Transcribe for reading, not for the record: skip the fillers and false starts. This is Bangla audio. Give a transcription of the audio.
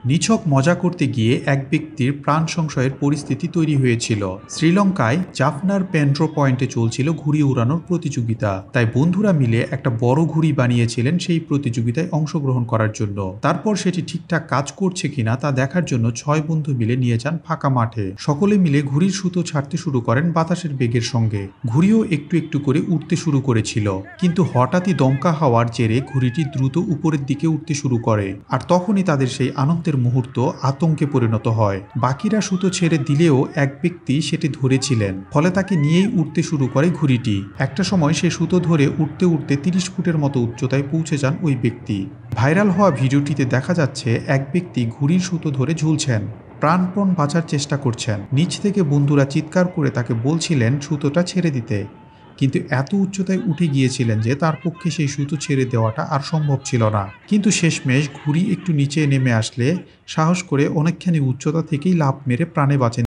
নিছক মজা করতে গিয়ে এক ব্যক্তির প্রাণ সংশয়ের পরিস্থিতি তৈরি হয়েছিল। শ্রীলঙ্কায় জাফনার পেন্ড্রো পয়েন্টে চলছিল ঘুড়ি উড়ানোর প্রতিযোগিতা। তাই বন্ধুরা মিলে একটা বড় ঘুড়ি বানিয়েছিলেন সেই প্রতিযোগিতায় অংশগ্রহণ করার জন্য। তারপর সেটি ঠিকঠাক কাজ করছে কিনা তা দেখার জন্য 6 বন্ধু মিলে নিয়ে যান ফাঁকা মাঠে। সকলে মিলে ঘুড়ির সুতো ছাড়তে শুরু করেন বাতাসের বেগের সঙ্গে। ঘুড়িও একটু একটু করে উঠতে শুরু করেছিল, কিন্তু হঠাৎই দমকা হাওয়ার জেরে ঘুড়িটি দ্রুত উপরের দিকে উঠতে শুরু করে। আর তখনই তাদের সেই আনন্দের মুহূর্ত আতঙ্কে পরিণত হয়। বাকিরা সুতো ছেড়ে দিলেও এক ব্যক্তি সেটি ধরেছিলেন, ফলে তাকে নিয়েই উঠতে শুরু করে ঘুড়িটি। একটা সময় সে সুতো ধরে উঠতে উঠতে 30 ফুটের মতো উচ্চতায় পৌঁছে যান ওই ব্যক্তি। ভাইরাল হওয়া ভিডিওটিতে দেখা যাচ্ছে এক ব্যক্তি ঘুড়ির সুতো ধরে ঝুলছেন, প্রাণপণ বাঁচার চেষ্টা করছেন। নিচ থেকে বন্ধুরা চিৎকার করে তাকে বলছিলেন সুতোটা ছেড়ে দিতে, কিন্তু এত উচ্চতায় উঠে গিয়েছিলেন যে তার পক্ষে সেই সুতো ছেড়ে দেওয়াটা আর সম্ভব ছিল না। কিন্তু শেষমেশ ঘুড়ি একটু নিচে নেমে আসলে সাহস করে অনেকখানি উচ্চতা থেকেই লাফ মেরে প্রাণে বাঁচেন